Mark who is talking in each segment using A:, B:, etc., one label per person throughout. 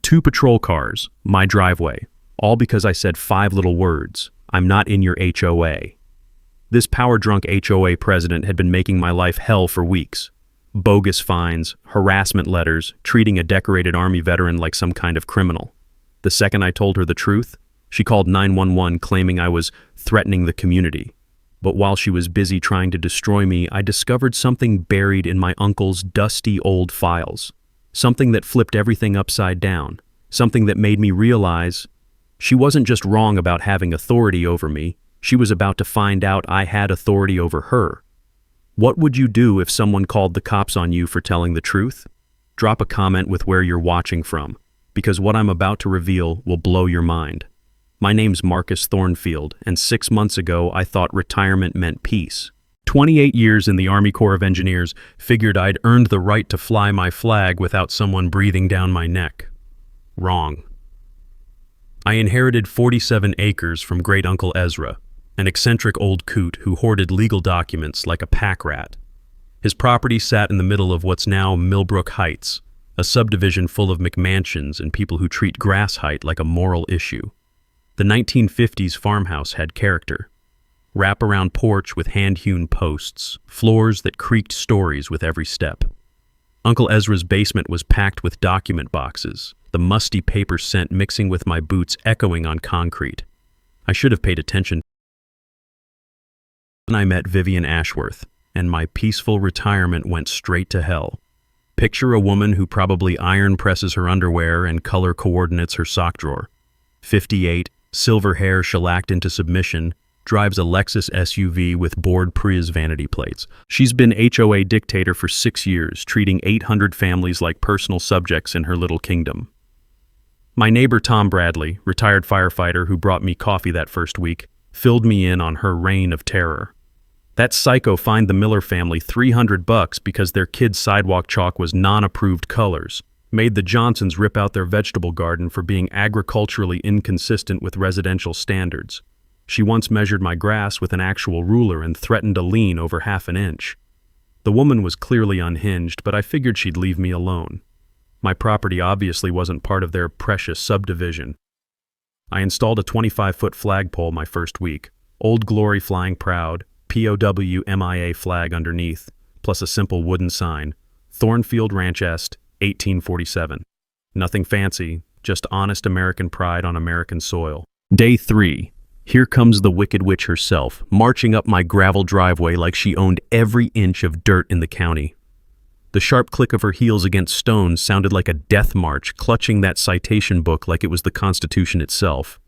A: 2 patrol cars, my driveway, all because I said 5 little words. I'm not in your HOA. This power-drunk HOA president had been making my life hell for weeks. Bogus fines, harassment letters, treating a decorated Army veteran like some kind of criminal. The second I told her the truth, she called 911 claiming I was threatening the community. But while she was busy trying to destroy me, I discovered something buried in my uncle's dusty old files. Something that flipped everything upside down. Something that made me realize she wasn't just wrong about having authority over me, she was about to find out I had authority over her. What would you do if someone called the cops on you for telling the truth? Drop a comment with where you're watching from, because what I'm about to reveal will blow your mind. My name's Marcus Thornfield, and 6 months ago I thought retirement meant peace. 28 years in the Army Corps of Engineers, figured I'd earned the right to fly my flag without someone breathing down my neck. Wrong. I inherited 47 acres from Great Uncle Ezra, an eccentric old coot who hoarded legal documents like a pack rat. His property sat in the middle of what's now Millbrook Heights, a subdivision full of McMansions and people who treat grass height like a moral issue. The 1950s farmhouse had character. Wrap-around porch with hand-hewn posts, floors that creaked stories with every step. Uncle Ezra's basement was packed with document boxes, the musty paper scent mixing with my boots echoing on concrete. I should have paid attention. Then I met Vivian Ashworth, and my peaceful retirement went straight to hell. Picture a woman who probably iron presses her underwear and color coordinates her sock drawer. 58, silver hair shellacked into submission, drives a Lexus SUV with bored Prius vanity plates. She's been HOA dictator for 6 years, treating 800 families like personal subjects in her little kingdom. My neighbor Tom Bradley, retired firefighter who brought me coffee that first week, filled me in on her reign of terror. That psycho fined the Miller family $300 because their kid's sidewalk chalk was non-approved colors, made the Johnsons rip out their vegetable garden for being agriculturally inconsistent with residential standards. She once measured my grass with an actual ruler and threatened a lien over half an inch. The woman was clearly unhinged, but I figured she'd leave me alone. My property obviously wasn't part of their precious subdivision. I installed a 25-foot flagpole my first week, Old Glory flying proud, POW MIA flag underneath, plus a simple wooden sign, Thornfield Ranch Est, 1847. Nothing fancy, just honest American pride on American soil. Day 3. Here comes the Wicked Witch herself, marching up my gravel driveway like she owned every inch of dirt in the county. The sharp click of her heels against stones sounded like a death march, clutching that citation book like it was the Constitution itself.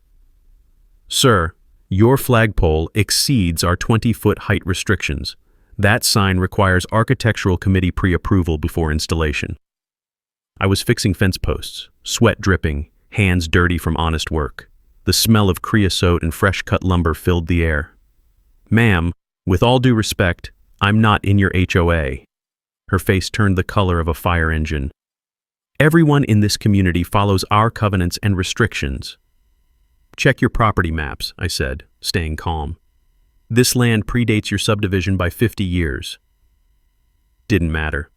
A: Sir, your flagpole exceeds our 20-foot height restrictions. That sign requires architectural committee pre-approval before installation. I was fixing fence posts, sweat dripping, hands dirty from honest work. The smell of creosote and fresh-cut lumber filled the air. Ma'am, with all due respect, I'm not in your HOA. Her face turned the color of a fire engine. Everyone in this community follows our covenants and restrictions. Check your property maps, I said, staying calm. This land predates your subdivision by 50 years. Didn't matter.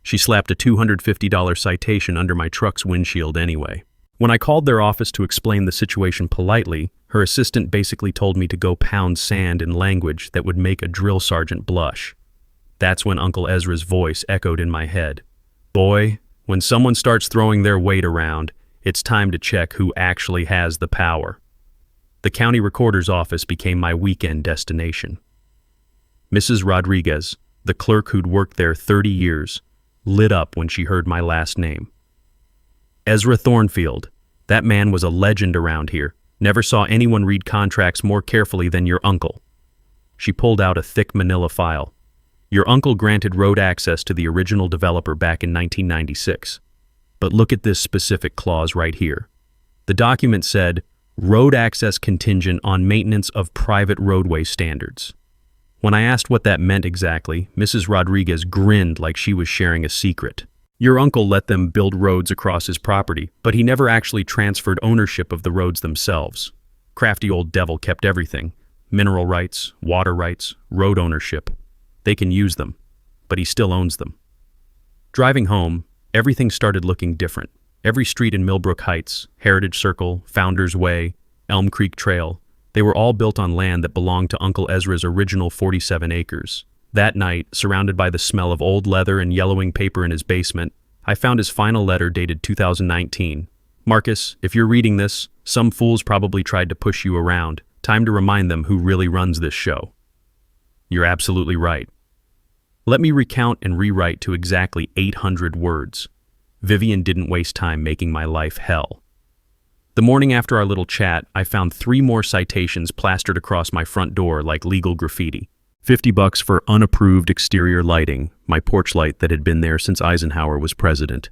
A: She slapped a $250 citation under my truck's windshield anyway. When I called their office to explain the situation politely, her assistant basically told me to go pound sand in language that would make a drill sergeant blush. That's when Uncle Ezra's voice echoed in my head. Boy, when someone starts throwing their weight around, it's time to check who actually has the power. The county recorder's office became my weekend destination. Mrs. Rodriguez, the clerk who'd worked there 30 years, lit up when she heard my last name. Ezra Thornfield. That man was a legend around here. Never saw anyone read contracts more carefully than your uncle. She pulled out a thick manila file. Your uncle granted road access to the original developer back in 1996. But look at this specific clause right here. The document said, road access contingent on maintenance of private roadway standards. When I asked what that meant exactly, Mrs. Rodriguez grinned like she was sharing a secret. Your uncle let them build roads across his property, but he never actually transferred ownership of the roads themselves. Crafty old devil kept everything. Mineral rights, water rights, road ownership. They can use them, but he still owns them. Driving home, everything started looking different. Every street in Millbrook Heights, Heritage Circle, Founders Way, Elm Creek Trail, they were all built on land that belonged to Uncle Ezra's original 47 acres. That night, surrounded by the smell of old leather and yellowing paper in his basement, I found his final letter dated 2019. Marcus, if you're reading this, some fools probably tried to push you around. Time to remind them who really runs this show. You're absolutely right. Let me recount and rewrite to exactly 800 words. Vivian didn't waste time making my life hell. The morning after our little chat, I found 3 more citations plastered across my front door like legal graffiti. $50 for unapproved exterior lighting, my porch light that had been there since Eisenhower was president.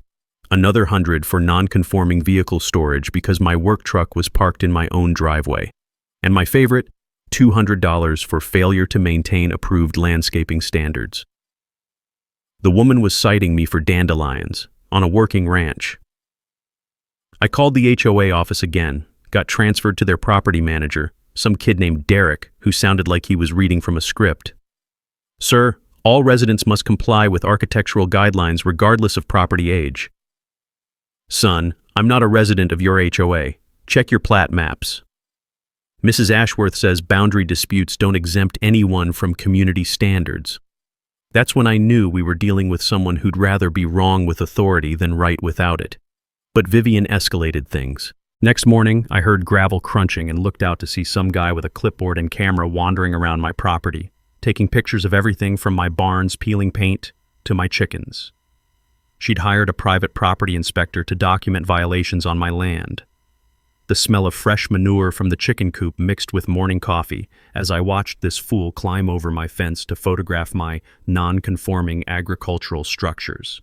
A: Another 100 for non-conforming vehicle storage because my work truck was parked in my own driveway. And my favorite, $200 for failure to maintain approved landscaping standards. The woman was citing me for dandelions on a working ranch. I called the HOA office again, got transferred to their property manager, some kid named Derek, who sounded like he was reading from a script. Sir, all residents must comply with architectural guidelines regardless of property age. Son, I'm not a resident of your HOA. Check your plat maps. Mrs. Ashworth says boundary disputes don't exempt anyone from community standards. That's when I knew we were dealing with someone who'd rather be wrong with authority than right without it. But Vivian escalated things. Next morning, I heard gravel crunching and looked out to see some guy with a clipboard and camera wandering around my property, taking pictures of everything from my barns peeling paint to my chickens. She'd hired a private property inspector to document violations on my land. The smell of fresh manure from the chicken coop mixed with morning coffee as I watched this fool climb over my fence to photograph my non-conforming agricultural structures.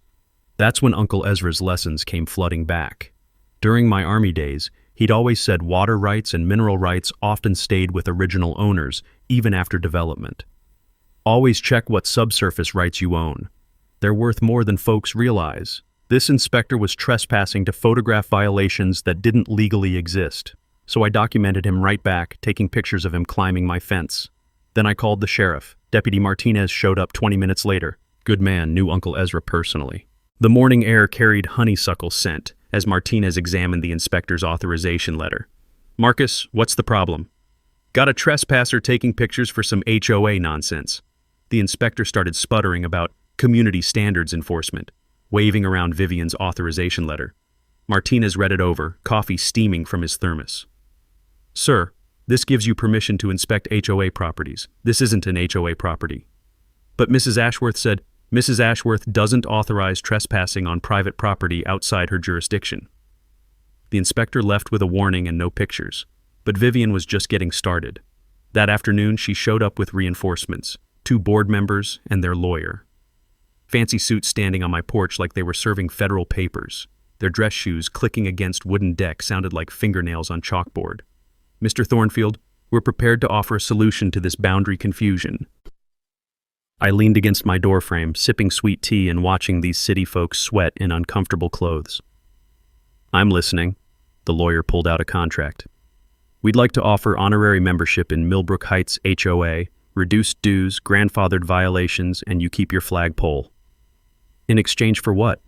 A: That's when Uncle Ezra's lessons came flooding back. During my Army days, he'd always said water rights and mineral rights often stayed with original owners, even after development. Always check what subsurface rights you own. They're worth more than folks realize. This inspector was trespassing to photograph violations that didn't legally exist, so I documented him right back, taking pictures of him climbing my fence. Then I called the sheriff. Deputy Martinez showed up 20 minutes later. Good man, knew Uncle Ezra personally. The morning air carried honeysuckle scent as Martinez examined the inspector's authorization letter. Marcus, what's the problem? Got a trespasser taking pictures for some HOA nonsense. The inspector started sputtering about community standards enforcement, waving around Vivian's authorization letter. Martinez read it over, coffee steaming from his thermos. Sir, this gives you permission to inspect HOA properties. This isn't an HOA property. But Mrs. Ashworth said, Mrs. Ashworth doesn't authorize trespassing on private property outside her jurisdiction. The inspector left with a warning and no pictures, but Vivian was just getting started. That afternoon, she showed up with reinforcements, 2 board members and their lawyer. Fancy suits standing on my porch like they were serving federal papers. Their dress shoes clicking against wooden deck sounded like fingernails on chalkboard. Mr. Thornfield, we're prepared to offer a solution to this boundary confusion. I leaned against my doorframe, sipping sweet tea and watching these city folks sweat in uncomfortable clothes. I'm listening. The lawyer pulled out a contract. We'd like to offer honorary membership in Millbrook Heights HOA, reduced dues, grandfathered violations, and you keep your flagpole. In exchange for what?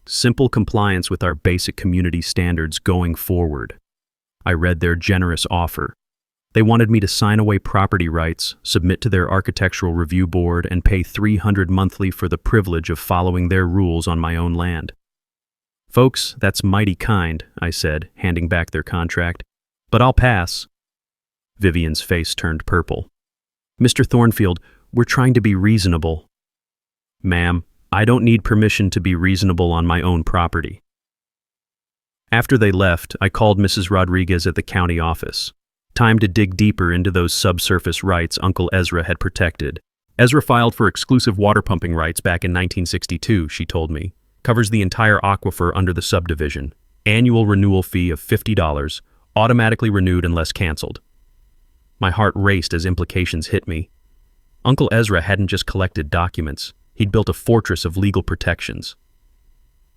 A: Simple compliance with our basic community standards going forward. I read their generous offer. They wanted me to sign away property rights, submit to their architectural review board, and pay $300 monthly for the privilege of following their rules on my own land. Folks, that's mighty kind, I said, handing back their contract, but I'll pass. Vivian's face turned purple. Mr. Thornfield, we're trying to be reasonable. Ma'am, I don't need permission to be reasonable on my own property. After they left, I called Mrs. Rodriguez at the county office. Time to dig deeper into those subsurface rights Uncle Ezra had protected. Ezra filed for exclusive water pumping rights back in 1962, she told me. Covers the entire aquifer under the subdivision. Annual renewal fee of $50, automatically renewed unless canceled. My heart raced as implications hit me. Uncle Ezra hadn't just collected documents. He'd built a fortress of legal protections.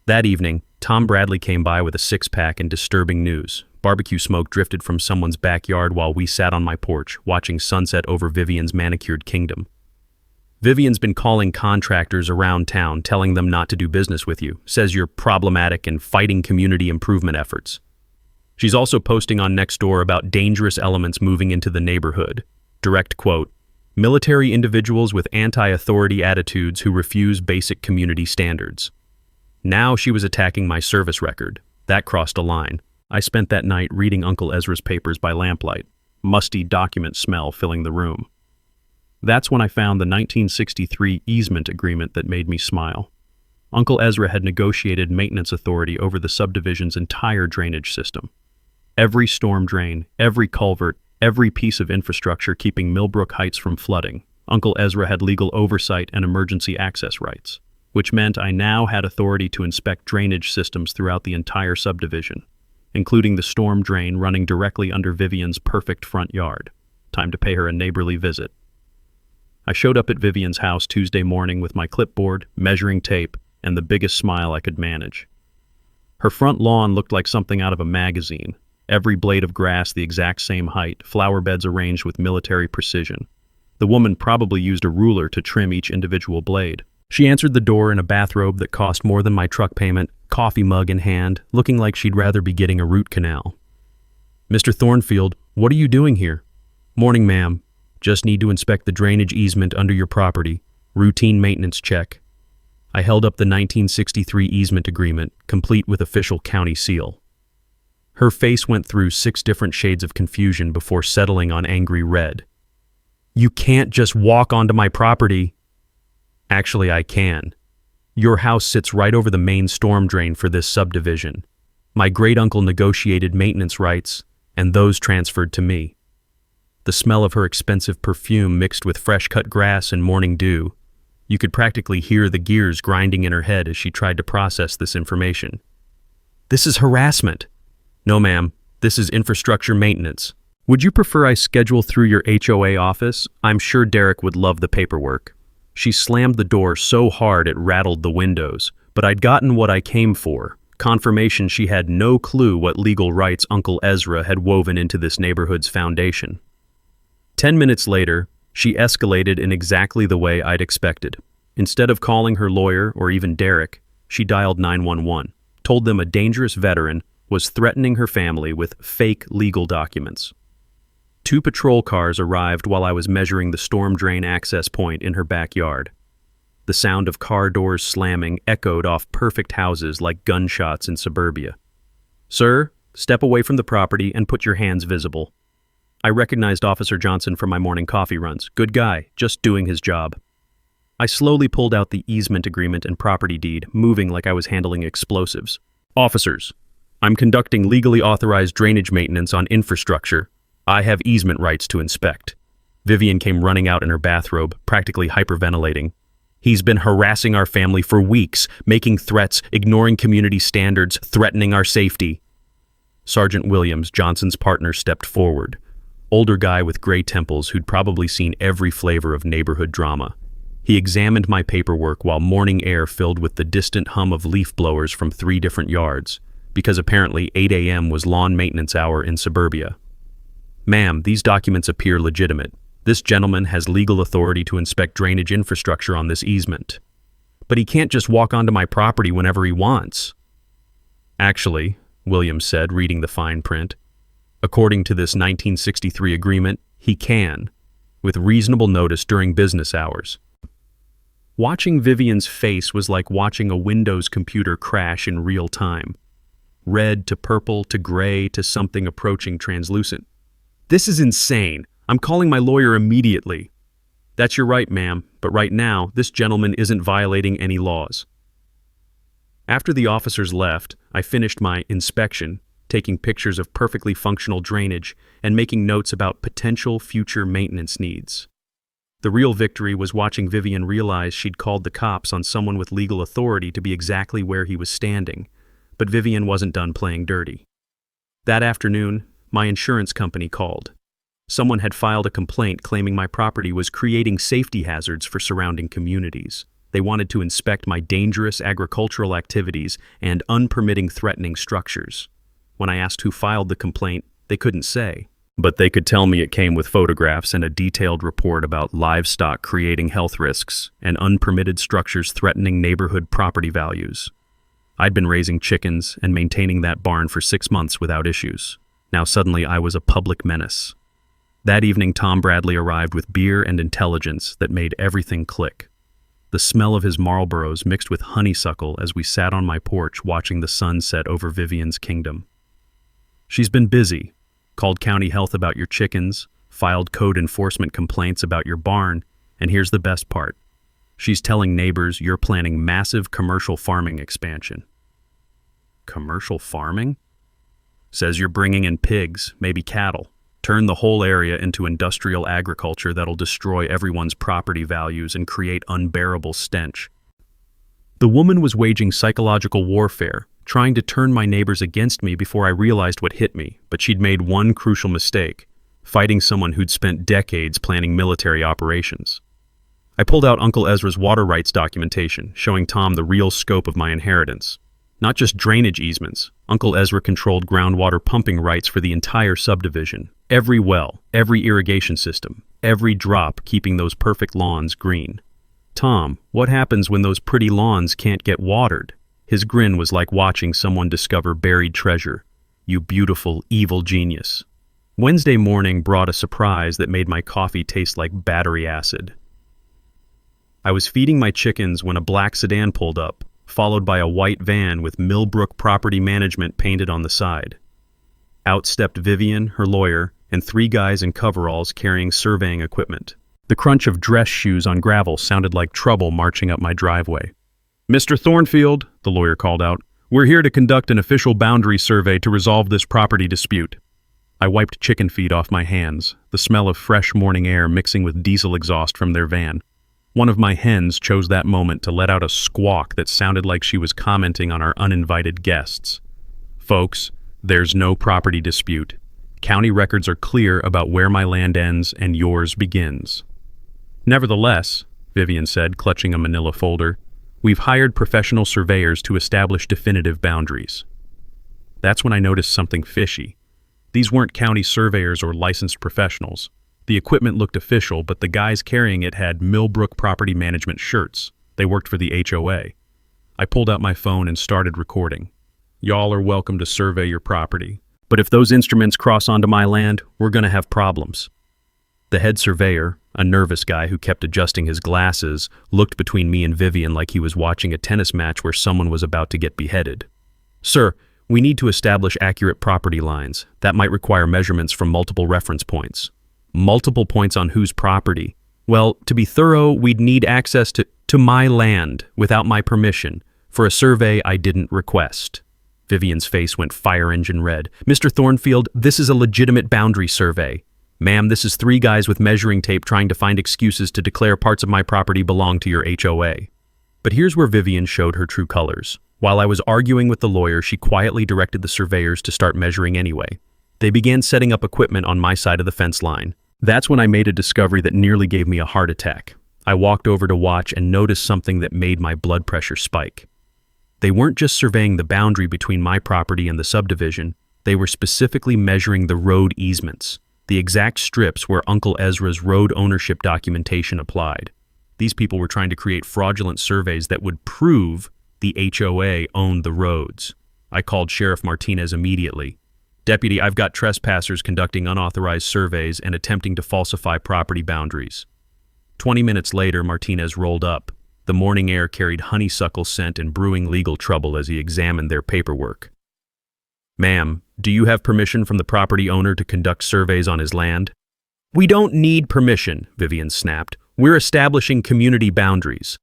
A: That evening, Tom Bradley came by with a 6-pack and disturbing news. Barbecue smoke drifted from someone's backyard while we sat on my porch, watching sunset over Vivian's manicured kingdom. Vivian's been calling contractors around town telling them not to do business with you, says you're problematic and fighting community improvement efforts. She's also posting on Nextdoor about dangerous elements moving into the neighborhood. Direct quote, military individuals with anti-authority attitudes who refuse basic community standards. Now she was attacking my service record. That crossed a line. I spent that night reading Uncle Ezra's papers by lamplight, musty document smell filling the room. That's when I found the 1963 easement agreement that made me smile. Uncle Ezra had negotiated maintenance authority over the subdivision's entire drainage system. Every storm drain, every culvert, every piece of infrastructure keeping Millbrook Heights from flooding. Uncle Ezra had legal oversight and emergency access rights, which meant I now had authority to inspect drainage systems throughout the entire subdivision, including the storm drain running directly under Vivian's perfect front yard. Time to pay her a neighborly visit. I showed up at Vivian's house Tuesday morning with my clipboard, measuring tape, and the biggest smile I could manage. Her front lawn looked like something out of a magazine. Every blade of grass the exact same height, flower beds arranged with military precision. The woman probably used a ruler to trim each individual blade. She answered the door in a bathrobe that cost more than my truck payment, coffee mug in hand, looking like she'd rather be getting a root canal. "Mr. Thornfield, what are you doing here?" "Morning, ma'am. Just need to inspect the drainage easement under your property. Routine maintenance check." I held up the 1963 easement agreement, complete with official county seal. Her face went through 6 different shades of confusion before settling on angry red. "You can't just walk onto my property." "Actually, I can. Your house sits right over the main storm drain for this subdivision. My great-uncle negotiated maintenance rights, and those transferred to me." The smell of her expensive perfume mixed with fresh-cut grass and morning dew. You could practically hear the gears grinding in her head as she tried to process this information. "This is harassment." "No, ma'am. This is infrastructure maintenance. Would you prefer I schedule through your HOA office? I'm sure Derek would love the paperwork." She slammed the door so hard it rattled the windows, but I'd gotten what I came for, confirmation she had no clue what legal rights Uncle Ezra had woven into this neighborhood's foundation. 10 minutes later, she escalated in exactly the way I'd expected. Instead of calling her lawyer or even Derek, she dialed 911, told them a dangerous veteran was threatening her family with fake legal documents. 2 patrol cars arrived while I was measuring the storm drain access point in her backyard. The sound of car doors slamming echoed off perfect houses like gunshots in suburbia. "Sir, step away from the property and put your hands visible." I recognized Officer Johnson from my morning coffee runs. Good guy, just doing his job. I slowly pulled out the easement agreement and property deed, moving like I was handling explosives. "Officers, I'm conducting legally authorized drainage maintenance on infrastructure. I have easement rights to inspect." Vivian came running out in her bathrobe, practically hyperventilating. "He's been harassing our family for weeks, making threats, ignoring community standards, threatening our safety." Sergeant Williams, Johnson's partner, stepped forward. Older guy with gray temples who'd probably seen every flavor of neighborhood drama. He examined my paperwork while morning air filled with the distant hum of leaf blowers from 3 different yards, because apparently 8 a.m. was lawn maintenance hour in suburbia. "Ma'am, these documents appear legitimate. This gentleman has legal authority to inspect drainage infrastructure on this easement. But he can't just walk onto my property whenever he wants." "Actually," Williams said, reading the fine print, "according to this 1963 agreement, he can, with reasonable notice during business hours." Watching Vivian's face was like watching a Windows computer crash in real time. Red to purple to gray to something approaching translucent. "This is insane. I'm calling my lawyer immediately." "That's your right, ma'am, but right now, this gentleman isn't violating any laws." After the officers left, I finished my inspection, taking pictures of perfectly functional drainage and making notes about potential future maintenance needs. The real victory was watching Vivian realize she'd called the cops on someone with legal authority to be exactly where he was standing, but Vivian wasn't done playing dirty. That afternoon, my insurance company called. Someone had filed a complaint claiming my property was creating safety hazards for surrounding communities. They wanted to inspect my dangerous agricultural activities and unpermitting threatening structures. When I asked who filed the complaint, they couldn't say. But they could tell me it came with photographs and a detailed report about livestock creating health risks and unpermitted structures threatening neighborhood property values. I'd been raising chickens and maintaining that barn for 6 months without issues. Now suddenly I was a public menace. That evening, Tom Bradley arrived with beer and intelligence that made everything click. The smell of his Marlboros mixed with honeysuckle as we sat on my porch watching the sun set over Vivian's kingdom. She's been busy. Called county health about your chickens, filed code enforcement complaints about your barn, and here's the best part. She's telling neighbors you're planning massive commercial farming expansion. Commercial farming? Says you're bringing in pigs, maybe cattle. Turn the whole area into industrial agriculture that'll destroy everyone's property values and create unbearable stench. The woman was waging psychological warfare, trying to turn my neighbors against me before I realized what hit me, but she'd made one crucial mistake, fighting someone who'd spent decades planning military operations. I pulled out Uncle Ezra's water rights documentation, showing Tom the real scope of my inheritance. Not just drainage easements, Uncle Ezra controlled groundwater pumping rights for the entire subdivision. Every well, every irrigation system, every drop keeping those perfect lawns green. Tom, what happens when those pretty lawns can't get watered? His grin was like watching someone discover buried treasure. You beautiful, evil genius. Wednesday morning brought a surprise that made my coffee taste like battery acid. I was feeding my chickens when a black sedan pulled up, followed by a white van with Millbrook Property Management painted on the side. Out stepped Vivian, her lawyer, and 3 guys in coveralls carrying surveying equipment. The crunch of dress shoes on gravel sounded like trouble marching up my driveway. "Mr. Thornfield," the lawyer called out, "we're here to conduct an official boundary survey to resolve this property dispute." I wiped chicken feed off my hands, the smell of fresh morning air mixing with diesel exhaust from their van. One of my hens chose that moment to let out a squawk that sounded like she was commenting on our uninvited guests. "Folks, there's no property dispute. County records are clear about where my land ends and yours begins." "Nevertheless," Vivian said, clutching a manila folder, "we've hired professional surveyors to establish definitive boundaries." That's when I noticed something fishy. These weren't county surveyors or licensed professionals. The equipment looked official, but the guys carrying it had Millbrook Property Management shirts. They worked for the HOA. I pulled out my phone and started recording. "Y'all are welcome to survey your property, but if those instruments cross onto my land, we're gonna have problems." The head surveyor, a nervous guy who kept adjusting his glasses, looked between me and Vivian like he was watching a tennis match where someone was about to get beheaded. "Sir, we need to establish accurate property lines. That might require measurements from multiple reference points." "Multiple points on whose property?" "Well, to be thorough, we'd need access to my land without my permission for a survey I didn't request." Vivian's face went fire engine red. "Mr. Thornfield, this is a legitimate boundary survey." "Ma'am, this is 3 guys with measuring tape trying to find excuses to declare parts of my property belong to your HOA. But here's where Vivian showed her true colors. While I was arguing with the lawyer, she quietly directed the surveyors to start measuring anyway. They began setting up equipment on my side of the fence line. That's when I made a discovery that nearly gave me a heart attack. I walked over to watch and noticed something that made my blood pressure spike. They weren't just surveying the boundary between my property and the subdivision, they were specifically measuring the road easements, the exact strips where Uncle Ezra's road ownership documentation applied. These people were trying to create fraudulent surveys that would prove the HOA owned the roads. I called Sheriff Martinez immediately. "Deputy, I've got trespassers conducting unauthorized surveys and attempting to falsify property boundaries." 20 minutes later, Martinez rolled up. The morning air carried honeysuckle scent and brewing legal trouble as he examined their paperwork. "Ma'am, do you have permission from the property owner to conduct surveys on his land?" "We don't need permission," Vivian snapped. "We're establishing community boundaries."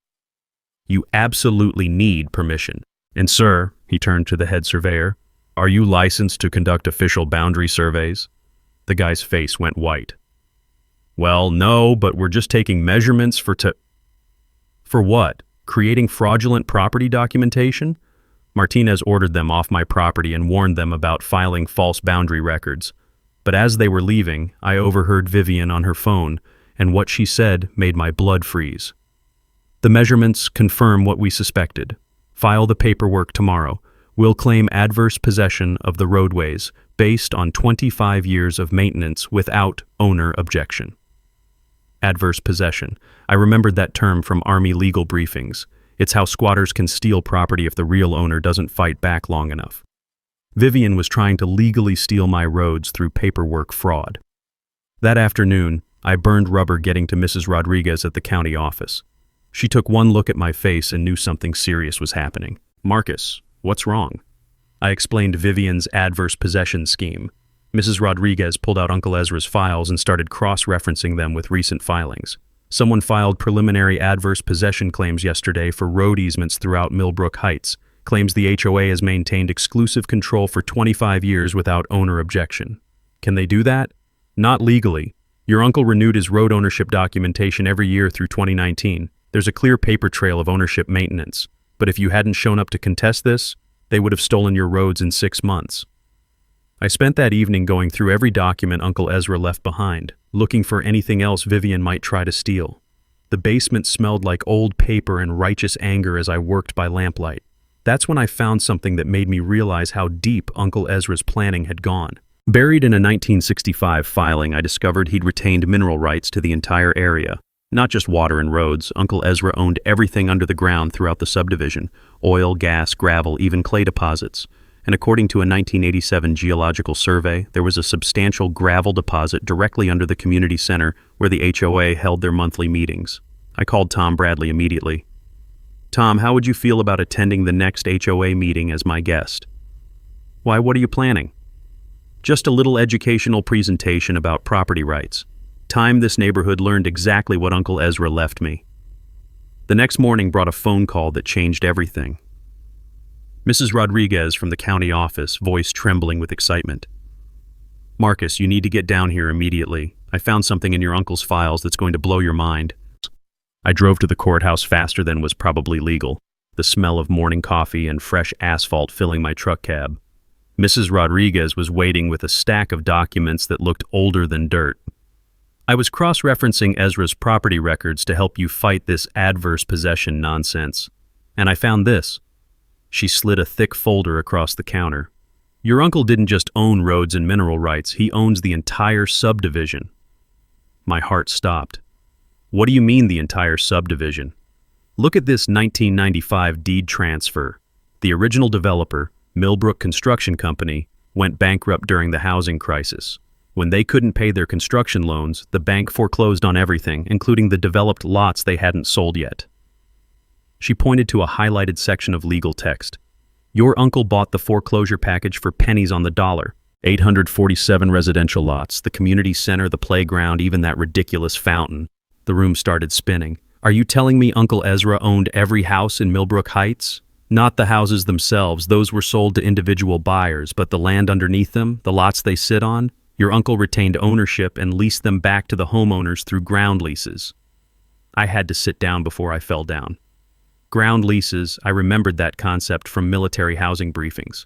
A: "You absolutely need permission. And sir," he turned to the head surveyor, "are you licensed to conduct official boundary surveys?" The guy's face went white. "Well, no, but we're just taking measurements For what? Creating fraudulent property documentation?" Martinez ordered them off my property and warned them about filing false boundary records. But as they were leaving, I overheard Vivian on her phone, and what she said made my blood freeze. "The measurements confirm what we suspected. File the paperwork tomorrow. will claim adverse possession of the roadways based on 25 years of maintenance without owner objection. Adverse possession. I remembered that term from Army legal briefings. It's how squatters can steal property if the real owner doesn't fight back long enough. Vivian was trying to legally steal my roads through paperwork fraud. That afternoon, I burned rubber getting to Mrs. Rodriguez at the county office. She took one look at my face and knew something serious was happening. "Marcus, what's wrong?" I explained Vivian's adverse possession scheme. Mrs. Rodriguez pulled out Uncle Ezra's files and started cross-referencing them with recent filings. Someone filed preliminary adverse possession claims yesterday for road easements throughout Millbrook Heights, claims the HOA has maintained exclusive control for 25 years without owner objection. Can they do that? Not legally. Your uncle renewed his road ownership documentation every year through 2019. There's a clear paper trail of ownership maintenance. But if you hadn't shown up to contest this, they would have stolen your roads in 6 months. I spent that evening going through every document Uncle Ezra left behind, looking for anything else Vivian might try to steal. The basement smelled like old paper and righteous anger as I worked by lamplight. That's when I found something that made me realize how deep Uncle Ezra's planning had gone. Buried in a 1965 filing, I discovered he'd retained mineral rights to the entire area. Not just water and roads, Uncle Ezra owned everything under the ground throughout the subdivision: oil, gas, gravel, even clay deposits. And according to a 1987 geological survey, there was a substantial gravel deposit directly under the community center where the HOA held their monthly meetings. I called Tom Bradley immediately. "Tom, how would you feel about attending the next HOA meeting as my guest?" "Why, what are you planning?" "Just a little educational presentation about property rights. Time this neighborhood learned exactly what Uncle Ezra left me." The next morning brought a phone call that changed everything. Mrs. Rodriguez from the county office, voice trembling with excitement. "Marcus, you need to get down here immediately. I found something in your uncle's files that's going to blow your mind." I drove to the courthouse faster than was probably legal, the smell of morning coffee and fresh asphalt filling my truck cab. Mrs. Rodriguez was waiting with a stack of documents that looked older than dirt. "I was cross-referencing Ezra's property records to help you fight this adverse possession nonsense. And I found this." She slid a thick folder across the counter. "Your uncle didn't just own roads and mineral rights, he owns the entire subdivision." My heart stopped. "What do you mean the entire subdivision?" "Look at this 1995 deed transfer. The original developer, Millbrook Construction Company, went bankrupt during the housing crisis. When they couldn't pay their construction loans, the bank foreclosed on everything, including the developed lots they hadn't sold yet." She pointed to a highlighted section of legal text. "Your uncle bought the foreclosure package for pennies on the dollar. 847 residential lots, the community center, the playground, even that ridiculous fountain." The room started spinning. "Are you telling me Uncle Ezra owned every house in Millbrook Heights?" "Not the houses themselves, those were sold to individual buyers, but the land underneath them, the lots they sit on, your uncle retained ownership and leased them back to the homeowners through ground leases." I had to sit down before I fell down. Ground leases, I remembered that concept from military housing briefings.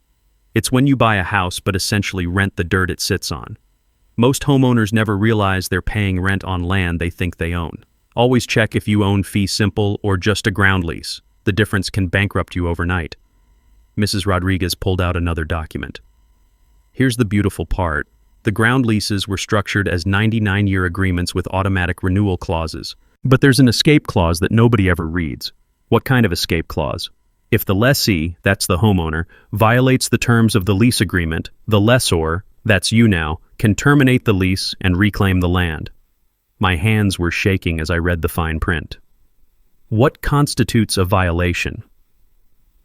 A: It's when you buy a house but essentially rent the dirt it sits on. Most homeowners never realize they're paying rent on land they think they own. Always check if you own fee simple or just a ground lease. The difference can bankrupt you overnight. Mrs. Rodriguez pulled out another document. "Here's the beautiful part. The ground leases were structured as 99-year agreements with automatic renewal clauses. But there's an escape clause that nobody ever reads." "What kind of escape clause?" "If the lessee, that's the homeowner, violates the terms of the lease agreement, the lessor, that's you now, can terminate the lease and reclaim the land." My hands were shaking as I read the fine print. What constitutes a violation?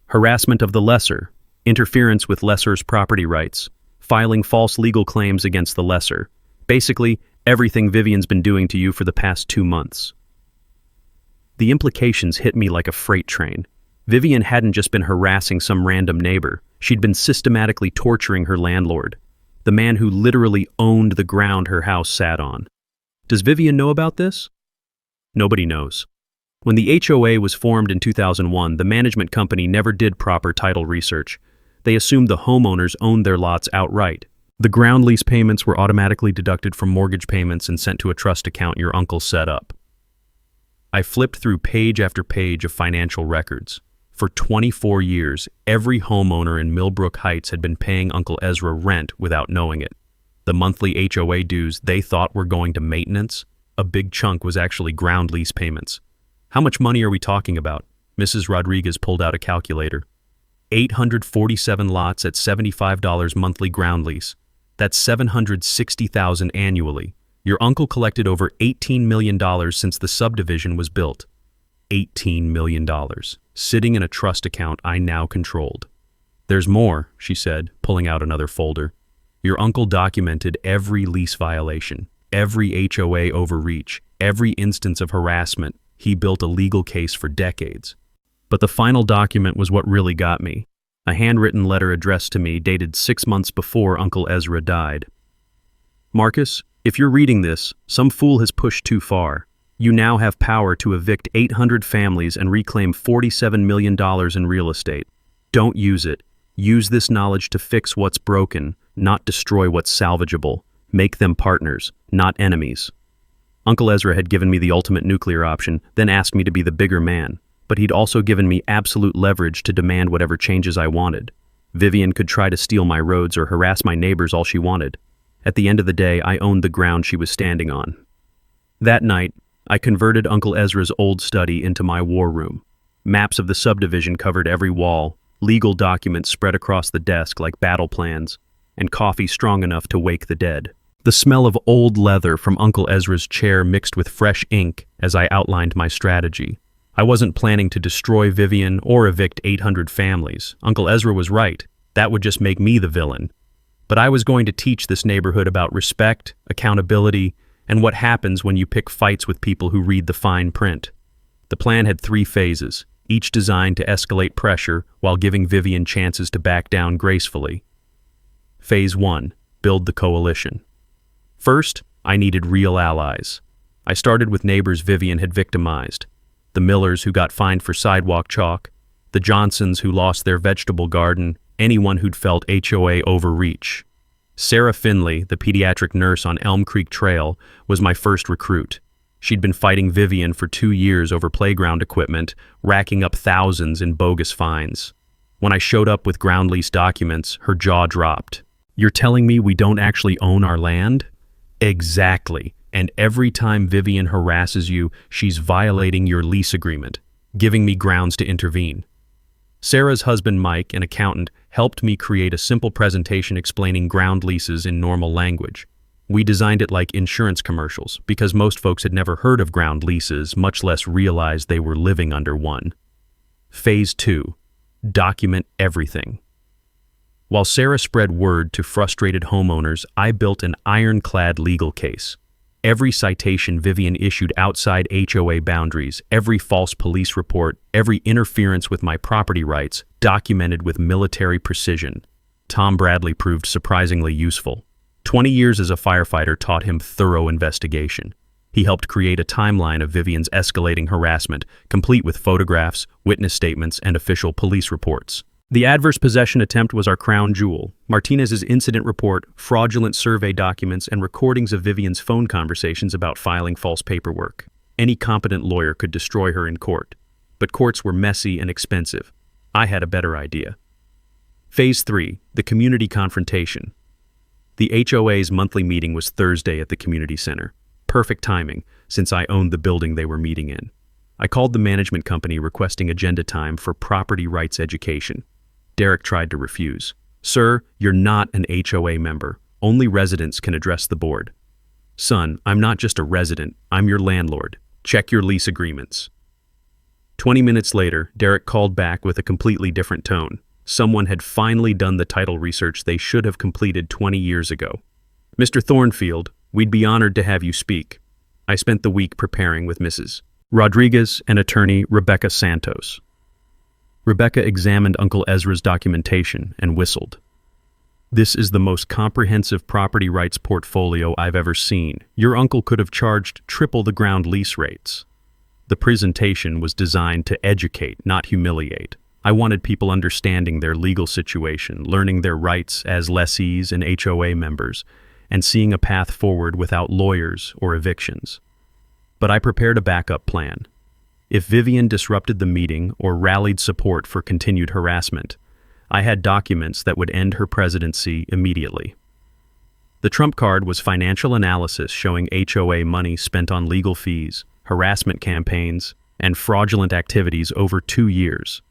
A: Harassment of the lessor, interference with lessor's property rights, filing false legal claims against the lessor. Basically, everything Vivian's been doing to you for the past 2 months. The implications hit me like a freight train. Vivian hadn't just been harassing some random neighbor. She'd been systematically torturing her landlord, the man who literally owned the ground her house sat on. Does Vivian know about this? Nobody knows. When the HOA was formed in 2001, the management company never did proper title research. They assumed the homeowners owned their lots outright. The ground lease payments were automatically deducted from mortgage payments and sent to a trust account your uncle set up. I flipped through page after page of financial records. For 24 years, every homeowner in Millbrook Heights had been paying Uncle Ezra rent without knowing it. The monthly HOA dues they thought were going to maintenance, a big chunk was actually ground lease payments. How much money are we talking about? Mrs. Rodriguez pulled out a calculator. 847 lots at $75 monthly ground lease. That's $760,000 annually. Your uncle collected over $18 million since the subdivision was built. $18 million, sitting in a trust account I now controlled. There's more, she said, pulling out another folder. Your uncle documented every lease violation, every HOA overreach, every instance of harassment. He built a legal case for decades. But the final document was what really got me. A handwritten letter addressed to me dated 6 months before Uncle Ezra died. Marcus, if you're reading this, some fool has pushed too far. You now have power to evict 800 families and reclaim $47 million in real estate. Don't use it. Use this knowledge to fix what's broken, not destroy what's salvageable. Make them partners, not enemies. Uncle Ezra had given me the ultimate nuclear option, then asked me to be the bigger man. But he'd also given me absolute leverage to demand whatever changes I wanted. Vivian could try to steal my roads or harass my neighbors all she wanted. At the end of the day, I owned the ground she was standing on. That night, I converted Uncle Ezra's old study into my war room. Maps of the subdivision covered every wall, legal documents spread across the desk like battle plans, and coffee strong enough to wake the dead. The smell of old leather from Uncle Ezra's chair mixed with fresh ink as I outlined my strategy. I wasn't planning to destroy Vivian or evict 800 families. Uncle Ezra was right. That would just make me the villain. But I was going to teach this neighborhood about respect, accountability, and what happens when you pick fights with people who read the fine print. The plan had 3 phases, each designed to escalate pressure while giving Vivian chances to back down gracefully. Phase 1, build the coalition. First, I needed real allies. I started with neighbors Vivian had victimized. The Millers who got fined for sidewalk chalk, the Johnsons who lost their vegetable garden, anyone who'd felt HOA overreach. Sarah Finley, the pediatric nurse on Elm Creek Trail, was my first recruit. She'd been fighting Vivian for 2 years over playground equipment, racking up thousands in bogus fines. When I showed up with ground lease documents, her jaw dropped. You're telling me we don't actually own our land? Exactly. And every time Vivian harasses you, she's violating your lease agreement, giving me grounds to intervene. Sarah's husband, Mike, an accountant, helped me create a simple presentation explaining ground leases in normal language. We designed it like insurance commercials because most folks had never heard of ground leases, much less realized they were living under one. Phase 2, document everything. While Sarah spread word to frustrated homeowners, I built an ironclad legal case. Every citation Vivian issued outside HOA boundaries, every false police report, every interference with my property rights, documented with military precision. Tom Bradley proved surprisingly useful. 20 years as a firefighter taught him thorough investigation. He helped create a timeline of Vivian's escalating harassment, complete with photographs, witness statements, and official police reports. The adverse possession attempt was our crown jewel. Martinez's incident report, fraudulent survey documents, and recordings of Vivian's phone conversations about filing false paperwork. Any competent lawyer could destroy her in court. But courts were messy and expensive. I had a better idea. Phase 3, the community confrontation. The HOA's monthly meeting was Thursday at the community center. Perfect timing, since I owned the building they were meeting in. I called the management company requesting agenda time for property rights education. Derek tried to refuse. Sir, you're not an HOA member. Only residents can address the board. Son, I'm not just a resident, I'm your landlord. Check your lease agreements. 20 minutes later, Derek called back with a completely different tone. Someone had finally done the title research they should have completed 20 years ago. Mr. Thornfield, we'd be honored to have you speak. I spent the week preparing with Mrs. Rodriguez and attorney Rebecca Santos. Rebecca examined Uncle Ezra's documentation and whistled. This is the most comprehensive property rights portfolio I've ever seen. Your uncle could have charged triple the ground lease rates. The presentation was designed to educate, not humiliate. I wanted people understanding their legal situation, learning their rights as lessees and HOA members, and seeing a path forward without lawyers or evictions. But I prepared a backup plan. if Vivian disrupted the meeting or rallied support for continued harassment. I had documents that would end her presidency immediately. The trump card was financial analysis showing HOA money spent on legal fees, harassment campaigns, and fraudulent activities over 2 years.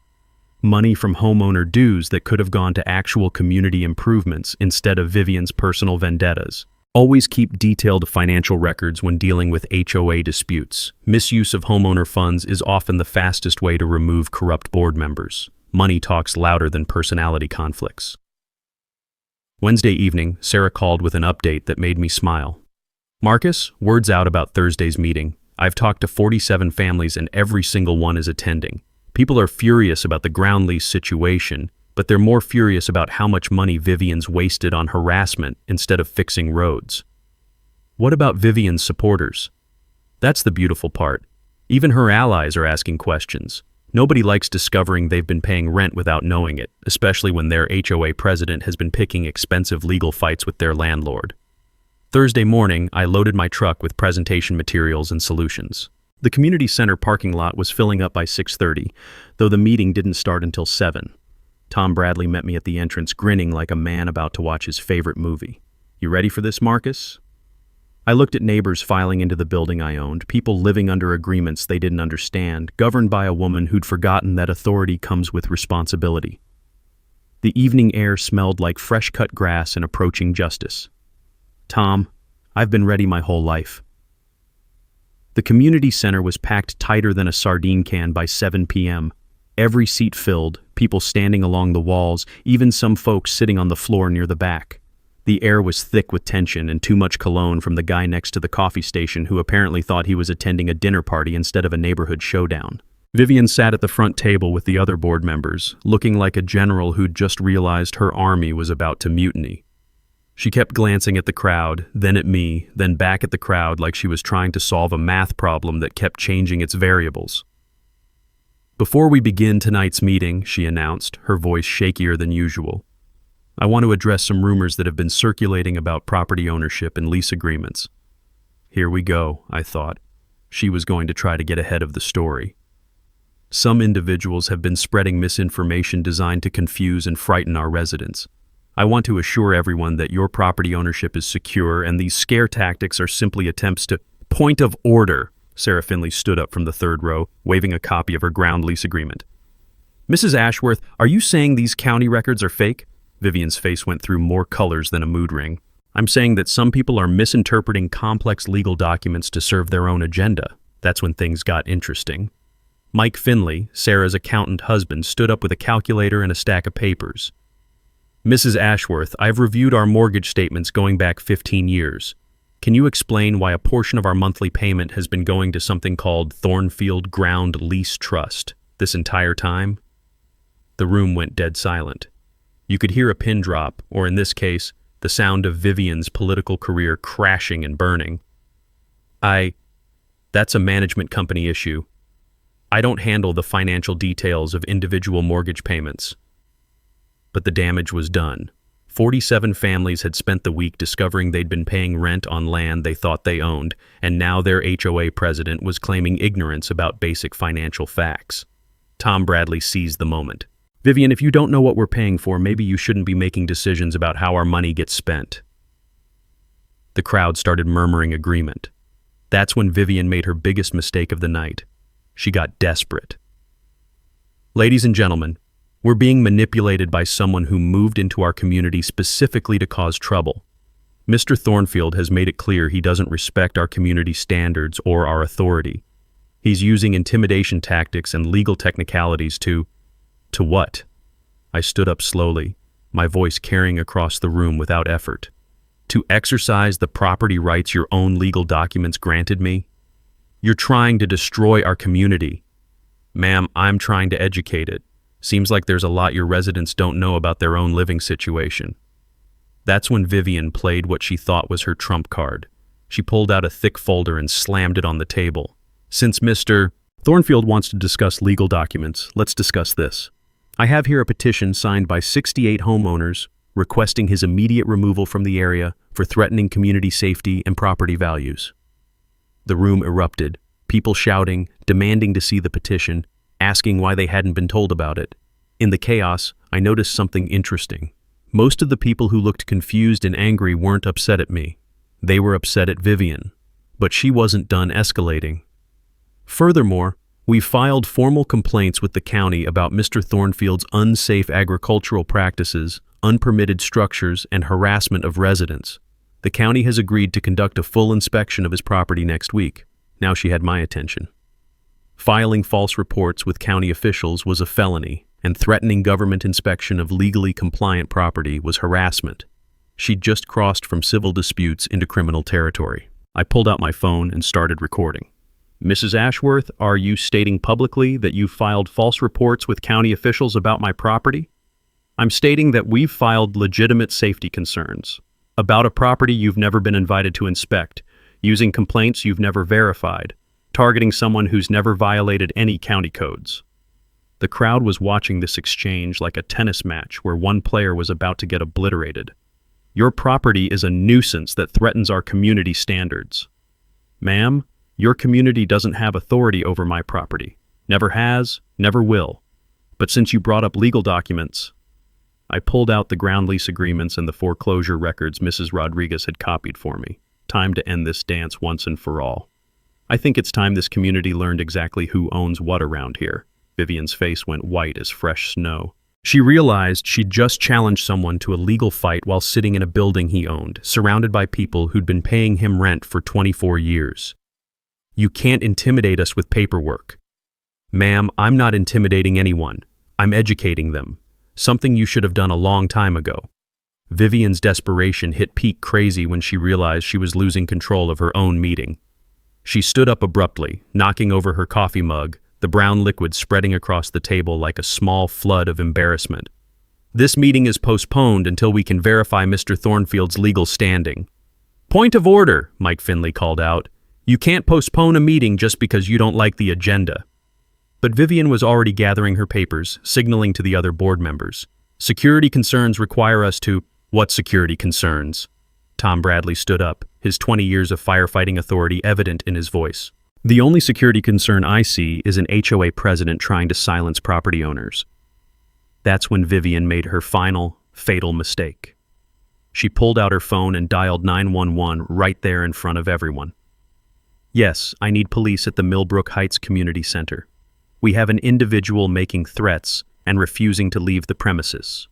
A: Money from homeowner dues that could have gone to actual community improvements instead of Vivian's personal vendettas. Always keep detailed financial records when dealing with HOA disputes. Misuse of homeowner funds is often the fastest way to remove corrupt board members. Money talks louder than personality conflicts. Wednesday evening, Sarah called with an update that made me smile. Marcus, word's out about Thursday's meeting. I've talked to 47 families and every single one is attending. People are furious about the ground lease situation, but they're more furious about how much money Vivian's wasted on harassment instead of fixing roads. What about Vivian's supporters? That's the beautiful part. Even her allies are asking questions. Nobody likes discovering they've been paying rent without knowing it, especially when their HOA president has been picking expensive legal fights with their landlord. Thursday morning, I loaded my truck with presentation materials and solutions. The community center parking lot was filling up by 6:30, though the meeting didn't start until 7. Tom Bradley met me at the entrance, grinning like a man about to watch his favorite movie. "You ready for this, Marcus?" I looked at neighbors filing into the building I owned, people living under agreements they didn't understand, governed by a woman who'd forgotten that authority comes with responsibility. The evening air smelled like fresh-cut grass and approaching justice. "Tom, I've been ready my whole life." The community center was packed tighter than a sardine can by 7 p.m. Every seat filled, people standing along the walls, even some folks sitting on the floor near the back. The air was thick with tension and too much cologne from the guy next to the coffee station who apparently thought he was attending a dinner party instead of a neighborhood showdown. Vivian sat at the front table with the other board members, looking like a general who'd just realized her army was about to mutiny. She kept glancing at the crowd, then at me, then back at the crowd like she was trying to solve a math problem that kept changing its variables. "Before we begin tonight's meeting," she announced, her voice shakier than usual, "I want to address some rumors that have been circulating about property ownership and lease agreements." Here we go, I thought. She was going to try to get ahead of the story. "Some individuals have been spreading misinformation designed to confuse and frighten our residents. I want to assure everyone that your property ownership is secure and these scare tactics are simply attempts to—" "Point of order!" Sarah Finley stood up from the third row, waving a copy of her ground lease agreement. "Mrs. Ashworth, are you saying these county records are fake?" Vivian's face went through more colors than a mood ring. "I'm saying that some people are misinterpreting complex legal documents to serve their own agenda." That's when things got interesting. Mike Finley, Sarah's accountant husband, stood up with a calculator and a stack of papers. "Mrs. Ashworth, I've reviewed our mortgage statements going back 15 years. Can you explain why a portion of our monthly payment has been going to something called Thornfield Ground Lease Trust this entire time?" The room went dead silent. You could hear a pin drop, or in this case, the sound of Vivian's political career crashing and burning. That's a management company issue. I don't handle the financial details of individual mortgage payments." But the damage was done. 47 families had spent the week discovering they'd been paying rent on land they thought they owned, and now their HOA president was claiming ignorance about basic financial facts. Tom Bradley seized the moment. "Vivian, if you don't know what we're paying for, maybe you shouldn't be making decisions about how our money gets spent." The crowd started murmuring agreement. That's when Vivian made her biggest mistake of the night. She got desperate. "Ladies and gentlemen, we're being manipulated by someone who moved into our community specifically to cause trouble. Mr. Thornfield has made it clear he doesn't respect our community standards or our authority. He's using intimidation tactics and legal technicalities to what?" I stood up slowly, my voice carrying across the room without effort. "To exercise the property rights your own legal documents granted me? You're trying to destroy our community." "Ma'am, I'm trying to educate it. Seems like there's a lot your residents don't know about their own living situation." That's when Vivian played what she thought was her trump card. She pulled out a thick folder and slammed it on the table. "Since Mr. Thornfield wants to discuss legal documents, let's discuss this. I have here a petition signed by 68 homeowners requesting his immediate removal from the area for threatening community safety and property values." The room erupted. people shouting, demanding to see the petition, asking why they hadn't been told about it. In the chaos, I noticed something interesting. Most of the people who looked confused and angry weren't upset at me. They were upset at Vivian. But she wasn't done escalating. Furthermore, we filed formal complaints with the county about Mr. Thornfield's unsafe agricultural practices, unpermitted structures, and harassment of residents. The county has agreed to conduct a full inspection of his property next week. Now she had my attention. Filing false reports with county officials was a felony, and threatening government inspection of legally compliant property was harassment. She'd just crossed from civil disputes into criminal territory. I pulled out my phone and started recording. Mrs. Ashworth, are you stating publicly that you filed false reports with county officials about my property? I'm stating that we've filed legitimate safety concerns about a property you've never been invited to inspect, using complaints you've never verified, targeting someone who's never violated any county codes. The crowd was watching this exchange like a tennis match where one player was about to get obliterated. Your property is a nuisance that threatens our community standards. Ma'am, your community doesn't have authority over my property. Never has, never will. But since you brought up legal documents, I pulled out the ground lease agreements and the foreclosure records Mrs. Rodriguez had copied for me. Time to end this dance once and for all. I think it's time this community learned exactly who owns what around here. Vivian's face went white as fresh snow. She realized she'd just challenged someone to a legal fight while sitting in a building he owned, surrounded by people who'd been paying him rent for 24 years. You can't intimidate us with paperwork. Ma'am, I'm not intimidating anyone. I'm educating them. Something you should have done a long time ago. Vivian's desperation hit peak crazy when she realized she was losing control of her own meeting. She stood up abruptly, knocking over her coffee mug, the brown liquid spreading across the table like a small flood of embarrassment. This meeting is postponed until we can verify Mr. Thornfield's legal standing. Point of order, Mike Finley called out. You can't postpone a meeting just because you don't like the agenda. But Vivian was already gathering her papers, signaling to the other board members. Security concerns require us to— What security concerns? Tom Bradley stood up, his 20 years of firefighting authority evident in his voice. The only security concern I see is an HOA president trying to silence property owners. That's when Vivian made her final, fatal mistake. She pulled out her phone and dialed 911 right there in front of everyone. Yes, I need police at the Millbrook Heights Community Center. We have an individual making threats and refusing to leave the premises.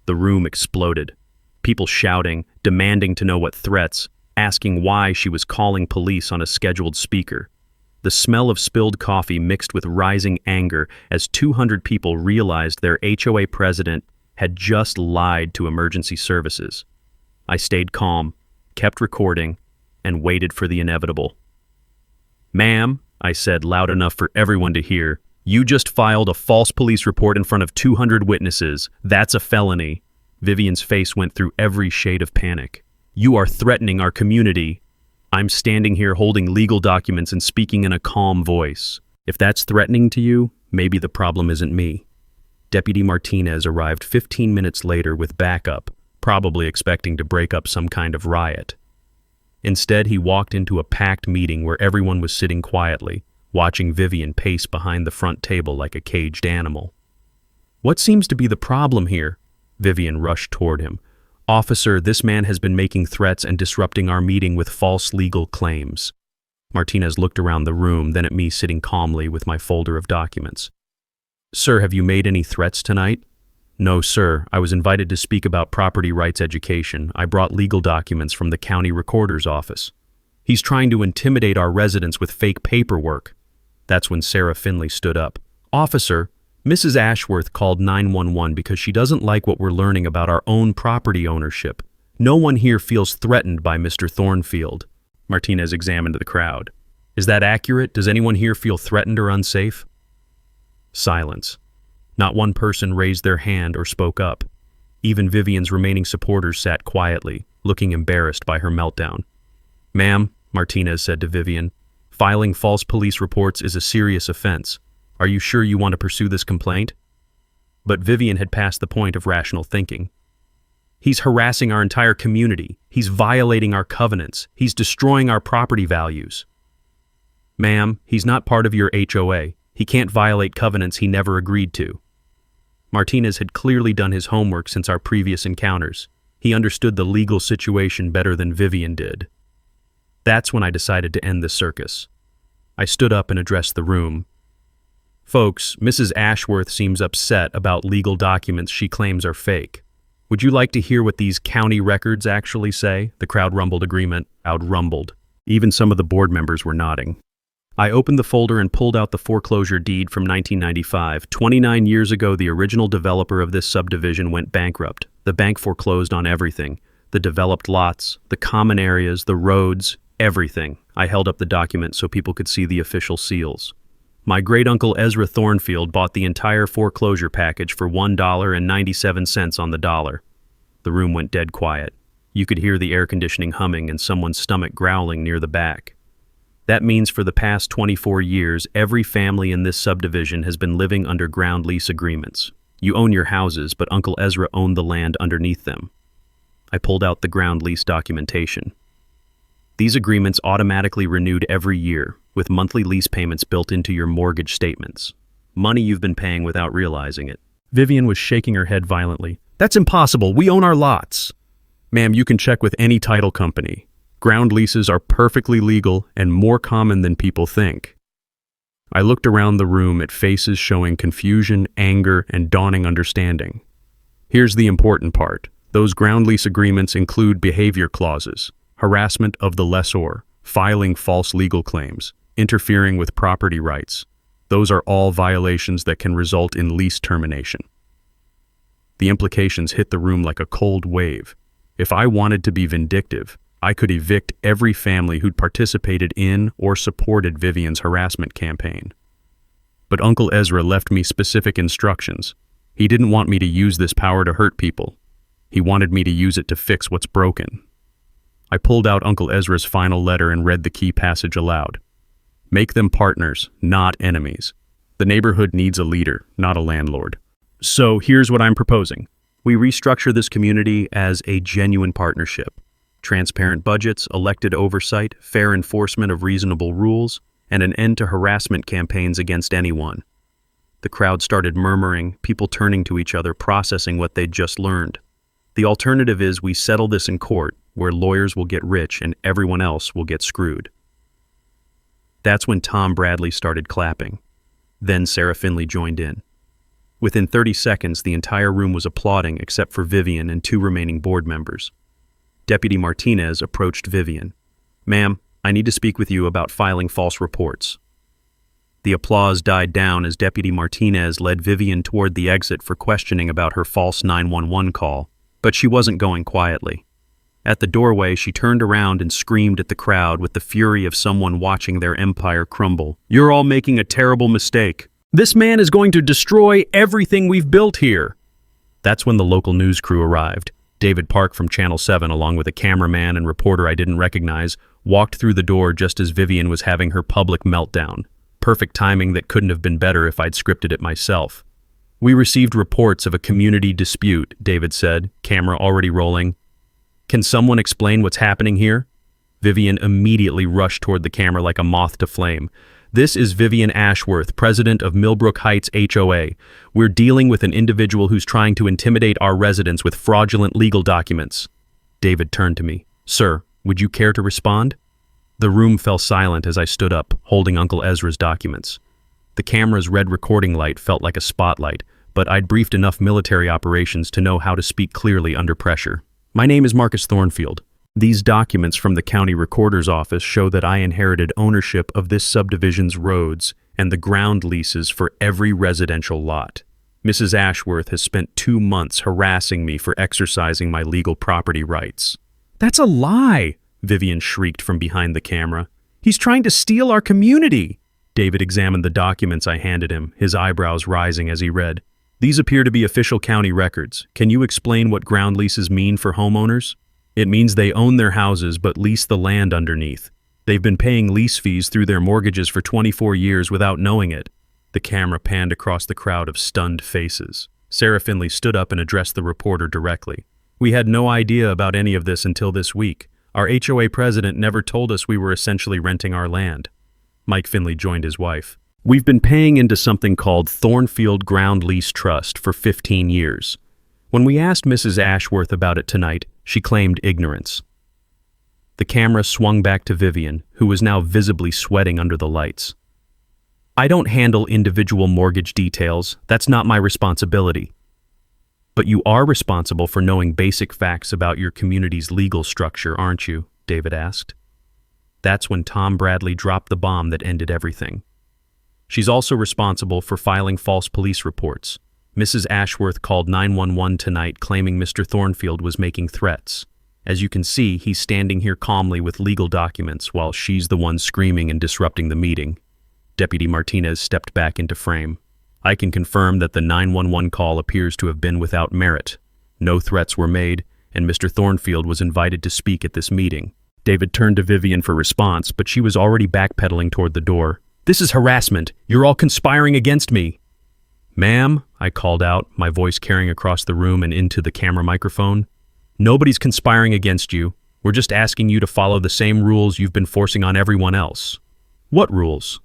A: The room exploded. People shouting, demanding to know what threats, asking why she was calling police on a scheduled speaker. The smell of spilled coffee mixed with rising anger as 200 people realized their HOA president had just lied to emergency services. I stayed calm, kept recording, and waited for the inevitable. Ma'am, I said loud enough for everyone to hear, you just filed a false police report in front of 200 witnesses. That's a felony. Vivian's face went through every shade of panic. You are threatening our community. I'm standing here holding legal documents and speaking in a calm voice. If that's threatening to you, maybe the problem isn't me. Deputy Martinez arrived 15 minutes later with backup, probably expecting to break up some kind of riot. Instead, he walked into a packed meeting where everyone was sitting quietly, watching Vivian pace behind the front table like a caged animal. What seems to be the problem here? Vivian rushed toward him. Officer, this man has been making threats and disrupting our meeting with false legal claims. Martinez looked around the room, then at me sitting calmly with my folder of documents. Sir, have you made any threats tonight? No, sir. I was invited to speak about property rights education. I brought legal documents from the county recorder's office. He's trying to intimidate our residents with fake paperwork. That's when Sarah Finley stood up. Officer, Mrs. Ashworth called 911 because she doesn't like what we're learning about our own property ownership. No one here feels threatened by Mr. Thornfield. Martinez examined the crowd. Is that accurate? Does anyone here feel threatened or unsafe? Silence. Not one person raised their hand or spoke up. Even Vivian's remaining supporters sat quietly, looking embarrassed by her meltdown. Ma'am, Martinez said to Vivian, filing false police reports is a serious offense. Are you sure you want to pursue this complaint? But Vivian had passed the point of rational thinking. He's harassing our entire community. He's violating our covenants. He's destroying our property values. Ma'am, he's not part of your HOA. He can't violate covenants he never agreed to. Martinez had clearly done his homework since our previous encounters. He understood the legal situation better than Vivian did. That's when I decided to end the circus. I stood up and addressed the room. Folks, Mrs. Ashworth seems upset about legal documents she claims are fake. Would you like to hear what these county records actually say? The crowd rumbled agreement. Crowd rumbled. Even some of the board members were nodding. I opened the folder and pulled out the foreclosure deed from 1995. 29 years ago, the original developer of this subdivision went bankrupt. The bank foreclosed on everything. The developed lots, the common areas, the roads, everything. I held up the document so people could see the official seals. My great-uncle Ezra Thornfield bought the entire foreclosure package for $1.97 on the dollar. The room went dead quiet. You could hear the air conditioning humming and someone's stomach growling near the back. That means for the past 24 years, every family in this subdivision has been living under ground lease agreements. You own your houses, but Uncle Ezra owned the land underneath them. I pulled out the ground lease documentation. These agreements automatically renewed every year, with monthly lease payments built into your mortgage statements. Money you've been paying without realizing it. Vivian was shaking her head violently. That's impossible. We own our lots. Ma'am, you can check with any title company. Ground leases are perfectly legal and more common than people think. I looked around the room at faces showing confusion, anger, and dawning understanding. Here's the important part. Those ground lease agreements include behavior clauses, harassment of the lessor, filing false legal claims, interfering with property rights. Those are all violations that can result in lease termination. The implications hit the room like a cold wave. If I wanted to be vindictive, I could evict every family who'd participated in or supported Vivian's harassment campaign. But Uncle Ezra left me specific instructions. He didn't want me to use this power to hurt people. He wanted me to use it to fix what's broken. I pulled out Uncle Ezra's final letter and read the key passage aloud. Make them partners, not enemies. The neighborhood needs a leader, not a landlord. So here's what I'm proposing. We restructure this community as a genuine partnership. Transparent budgets, elected oversight, fair enforcement of reasonable rules, and an end to harassment campaigns against anyone. The crowd started murmuring, people turning to each other, processing what they'd just learned. The alternative is we settle this in court, where lawyers will get rich and everyone else will get screwed. That's when Tom Bradley started clapping. Then Sarah Finley joined in. Within 30 seconds, the entire room was applauding except for Vivian and two remaining board members. Deputy Martinez approached Vivian. Ma'am, I need to speak with you about filing false reports. The applause died down as Deputy Martinez led Vivian toward the exit for questioning about her false 911 call, but she wasn't going quietly. At the doorway, she turned around and screamed at the crowd with the fury of someone watching their empire crumble. You're all making a terrible mistake. This man is going to destroy everything we've built here. That's when the local news crew arrived. David Park from Channel 7, along with a cameraman and reporter I didn't recognize, walked through the door just as Vivian was having her public meltdown. Perfect timing that couldn't have been better if I'd scripted it myself. We received reports of a community dispute, David said, camera already rolling. Can someone explain what's happening here? Vivian immediately rushed toward the camera like a moth to flame. This is Vivian Ashworth, president of Millbrook Heights HOA. We're dealing with an individual who's trying to intimidate our residents with fraudulent legal documents. David turned to me. Sir, would you care to respond? The room fell silent as I stood up, holding Uncle Ezra's documents. The camera's red recording light felt like a spotlight, but I'd briefed enough military operations to know how to speak clearly under pressure. My name is Marcus Thornfield. These documents from the county recorder's office show that I inherited ownership of this subdivision's roads and the ground leases for every residential lot. Mrs. Ashworth has spent 2 months harassing me for exercising my legal property rights. That's a lie, Vivian shrieked from behind the camera. He's trying to steal our community. David examined the documents I handed him, his eyebrows rising as he read. These appear to be official county records. Can you explain what ground leases mean for homeowners? It means they own their houses but lease the land underneath. They've been paying lease fees through their mortgages for 24 years without knowing it. The camera panned across the crowd of stunned faces. Sarah Finley stood up and addressed the reporter directly. We had no idea about any of this until this week. Our HOA president never told us we were essentially renting our land. Mike Finley joined his wife. "We've been paying into something called Thornfield Ground Lease Trust for 15 years. When we asked Mrs. Ashworth about it tonight, she claimed ignorance." The camera swung back to Vivian, who was now visibly sweating under the lights. "I don't handle individual mortgage details. That's not my responsibility." "But you are responsible for knowing basic facts about your community's legal structure, aren't you?" David asked. That's when Tom Bradley dropped the bomb that ended everything. "She's also responsible for filing false police reports. Mrs. Ashworth called 911 tonight claiming Mr. Thornfield was making threats. As you can see, he's standing here calmly with legal documents while she's the one screaming and disrupting the meeting." Deputy Martinez stepped back into frame. "I can confirm that the 911 call appears to have been without merit. No threats were made, and Mr. Thornfield was invited to speak at this meeting." David turned to Vivian for response, but she was already backpedaling toward the door. "This is harassment. You're all conspiring against me." "Ma'am," I called out, my voice carrying across the room and into the camera microphone. "Nobody's conspiring against you. We're just asking you to follow the same rules you've been forcing on everyone else." "What rules?"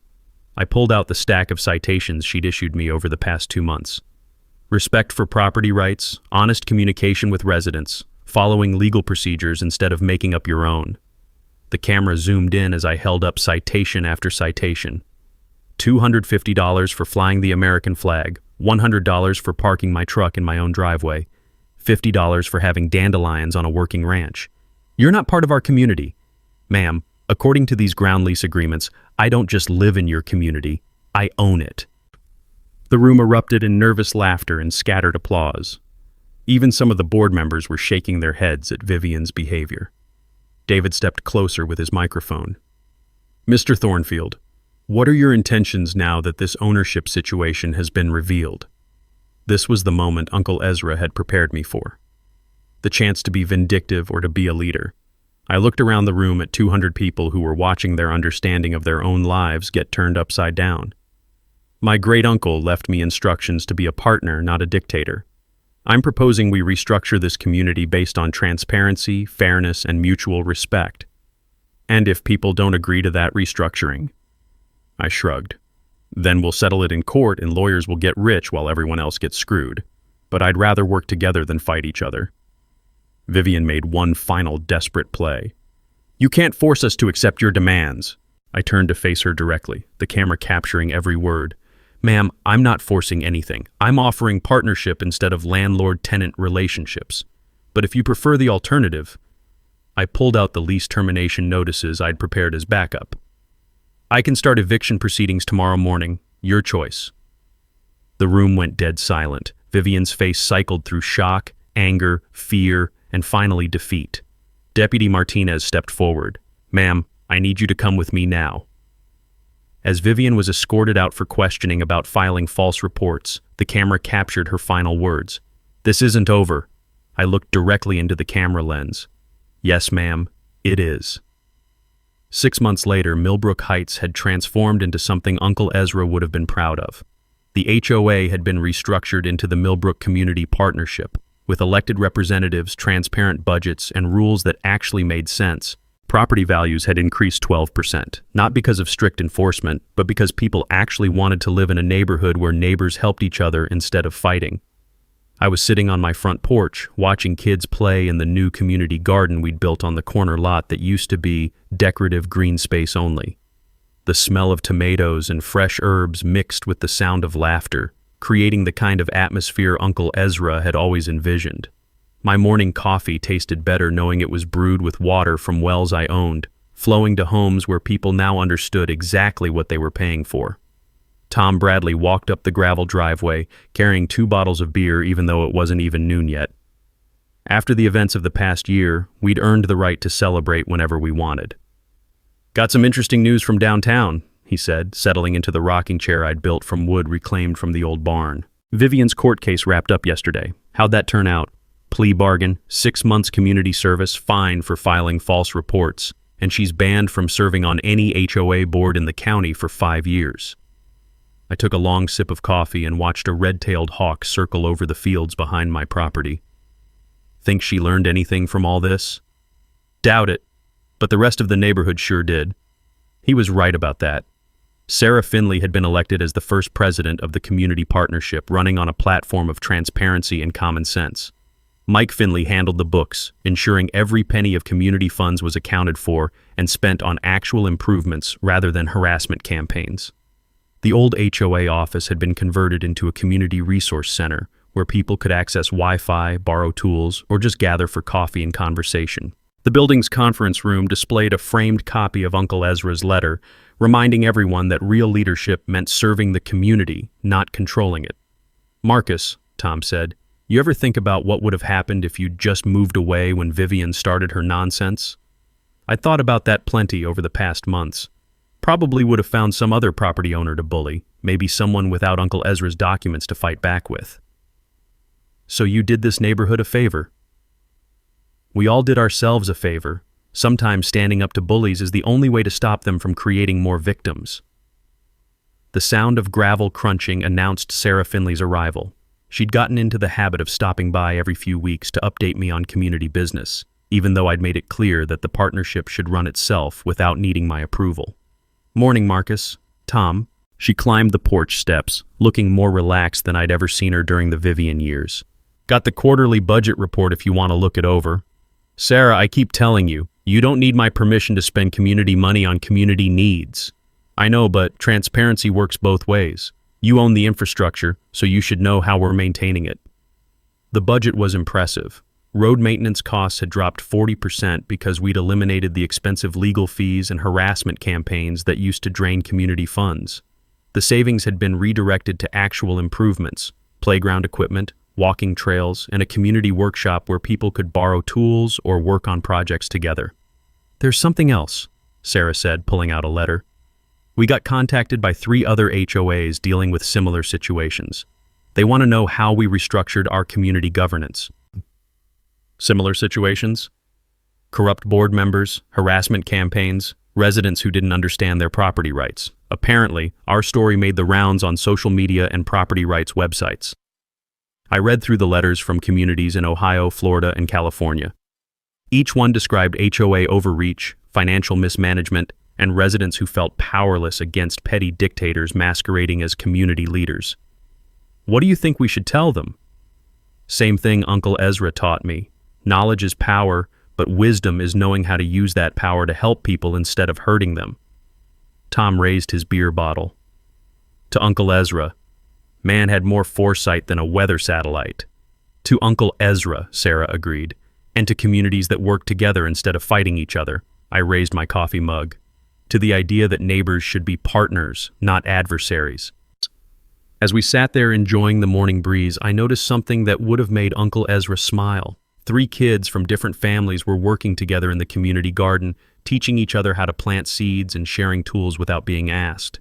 A: I pulled out the stack of citations she'd issued me over the past 2 months. "Respect for property rights, honest communication with residents, following legal procedures instead of making up your own." The camera zoomed in as I held up citation after citation. $250 for flying the American flag, $100 for parking my truck in my own driveway, $50 for having dandelions on a working ranch. "You're not part of our community." "Ma'am, according to these ground lease agreements, I don't just live in your community, I own it." The room erupted in nervous laughter and scattered applause. Even some of the board members were shaking their heads at Vivian's behavior. David stepped closer with his microphone. "Mr. Thornfield, what are your intentions now that this ownership situation has been revealed?" This was the moment Uncle Ezra had prepared me for. The chance to be vindictive or to be a leader. I looked around the room at 200 people who were watching their understanding of their own lives get turned upside down. My great-uncle left me instructions to be a partner, not a dictator. I'm proposing we restructure this community based on transparency, fairness, and mutual respect. And if people don't agree to that restructuring, I shrugged. Then we'll settle it in court and lawyers will get rich while everyone else gets screwed. But I'd rather work together than fight each other. Vivian made one final desperate play. "You can't force us to accept your demands." I turned to face her directly, the camera capturing every word. "Ma'am, I'm not forcing anything. I'm offering partnership instead of landlord-tenant relationships. But if you prefer the alternative..." I pulled out the lease termination notices I'd prepared as backup. "I can start eviction proceedings tomorrow morning. Your choice." The room went dead silent. Vivian's face cycled through shock, anger, fear, and finally defeat. Deputy Martinez stepped forward. "Ma'am, I need you to come with me now." As Vivian was escorted out for questioning about filing false reports, the camera captured her final words. "This isn't over." I looked directly into the camera lens. "Yes, ma'am, it is." 6 months later, Millbrook Heights had transformed into something Uncle Ezra would have been proud of. The HOA had been restructured into the Millbrook Community Partnership, with elected representatives, transparent budgets, and rules that actually made sense. Property values had increased 12%, not because of strict enforcement, but because people actually wanted to live in a neighborhood where neighbors helped each other instead of fighting. I was sitting on my front porch, watching kids play in the new community garden we'd built on the corner lot that used to be decorative green space only. The smell of tomatoes and fresh herbs mixed with the sound of laughter, creating the kind of atmosphere Uncle Ezra had always envisioned. My morning coffee tasted better knowing it was brewed with water from wells I owned, flowing to homes where people now understood exactly what they were paying for. Tom Bradley walked up the gravel driveway, carrying 2 bottles of beer even though it wasn't even noon yet. After the events of the past year, we'd earned the right to celebrate whenever we wanted. "Got some interesting news from downtown," he said, settling into the rocking chair I'd built from wood reclaimed from the old barn. "Vivian's court case wrapped up yesterday. How'd that turn out? Plea bargain, 6 months community service, fine for filing false reports, and she's banned from serving on any HOA board in the county for 5 years. I took a long sip of coffee and watched a red-tailed hawk circle over the fields behind my property. Think she learned anything from all this? Doubt it, but the rest of the neighborhood sure did. He was right about that. Sarah Finley had been elected as the first president of the community partnership, running on a platform of transparency and common sense. Mike Finley handled the books, ensuring every penny of community funds was accounted for and spent on actual improvements rather than harassment campaigns. The old HOA office had been converted into a community resource center where people could access Wi-Fi, borrow tools, or just gather for coffee and conversation. The building's conference room displayed a framed copy of Uncle Ezra's letter, reminding everyone that real leadership meant serving the community, not controlling it. "Marcus," Tom said, "you ever think about what would have happened if you'd just moved away when Vivian started her nonsense?" "I'd thought about that plenty over the past months. Probably would have found some other property owner to bully, maybe someone without Uncle Ezra's documents to fight back with." "So you did this neighborhood a favor?" "We all did ourselves a favor. Sometimes standing up to bullies is the only way to stop them from creating more victims." The sound of gravel crunching announced Sarah Finley's arrival. She'd gotten into the habit of stopping by every few weeks to update me on community business, even though I'd made it clear that the partnership should run itself without needing my approval. "Morning, Marcus." "Tom." She climbed the porch steps, looking more relaxed than I'd ever seen her during the Vivian years. "Got the quarterly budget report if you want to look it over." "Sarah, I keep telling you, you don't need my permission to spend community money on community needs." "I know, but transparency works both ways. You own the infrastructure, so you should know how we're maintaining it." The budget was impressive. Road maintenance costs had dropped 40% because we'd eliminated the expensive legal fees and harassment campaigns that used to drain community funds. The savings had been redirected to actual improvements, playground equipment, walking trails, and a community workshop where people could borrow tools or work on projects together. "There's something else," Sarah said, pulling out a letter. "We got contacted by 3 other HOAs dealing with similar situations. They want to know how we restructured our community governance." "Similar situations?" "Corrupt board members, harassment campaigns, residents who didn't understand their property rights. Apparently, our story made the rounds on social media and property rights websites." I read through the letters from communities in Ohio, Florida, and California. Each one described HOA overreach, financial mismanagement, and residents who felt powerless against petty dictators masquerading as community leaders. "What do you think we should tell them?" "Same thing Uncle Ezra taught me. Knowledge is power, but wisdom is knowing how to use that power to help people instead of hurting them." Tom raised his beer bottle. "To Uncle Ezra, man had more foresight than a weather satellite." "To Uncle Ezra," Sarah agreed, "and to communities that work together instead of fighting each other." I raised my coffee mug. "To the idea that neighbors should be partners, not adversaries." As we sat there enjoying the morning breeze, I noticed something that would have made Uncle Ezra smile. 3 kids from different families were working together in the community garden, teaching each other how to plant seeds and sharing tools without being asked.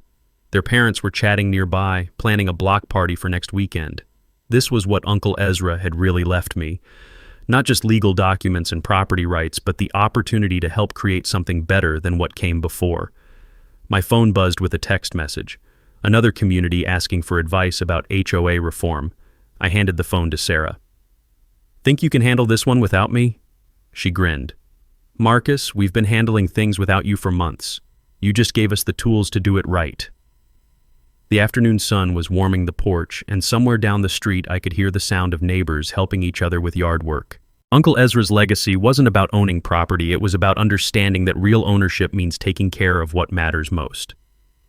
A: Their parents were chatting nearby, planning a block party for next weekend. This was what Uncle Ezra had really left me. Not just legal documents and property rights, but the opportunity to help create something better than what came before. My phone buzzed with a text message. Another community asking for advice about HOA reform. I handed the phone to Sarah. "Think you can handle this one without me?" She grinned. "Marcus, we've been handling things without you for months. You just gave us the tools to do it right." The afternoon sun was warming the porch, and somewhere down the street I could hear the sound of neighbors helping each other with yard work. Uncle Ezra's legacy wasn't about owning property, it was about understanding that real ownership means taking care of what matters most.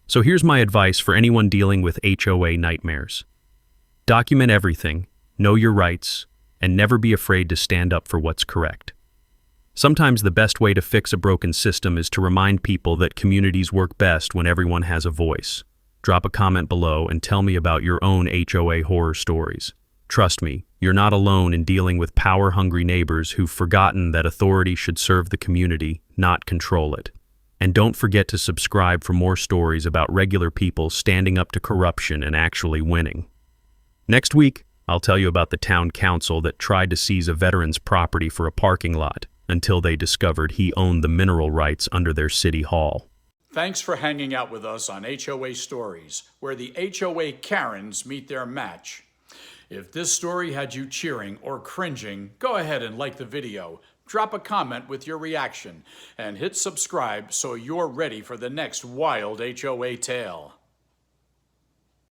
A: So here's my advice for anyone dealing with HOA nightmares. Document everything, know your rights, and never be afraid to stand up for what's correct. Sometimes the best way to fix a broken system is to remind people that communities work best when everyone has a voice. Drop a comment below and tell me about your own HOA horror stories. Trust me, you're not alone in dealing with power-hungry neighbors who've forgotten that authority should serve the community, not control it. And don't forget to subscribe for more stories about regular people standing up to corruption and actually winning. Next week, I'll tell you about the town council that tried to seize a veteran's property for a parking lot until they discovered he owned the mineral rights under their city hall.
B: Thanks for hanging out with us on HOA Stories, where the HOA Karens meet their match. If this story had you cheering or cringing, go ahead and like the video, drop a comment with your reaction, and hit subscribe so you're ready for the next wild HOA tale.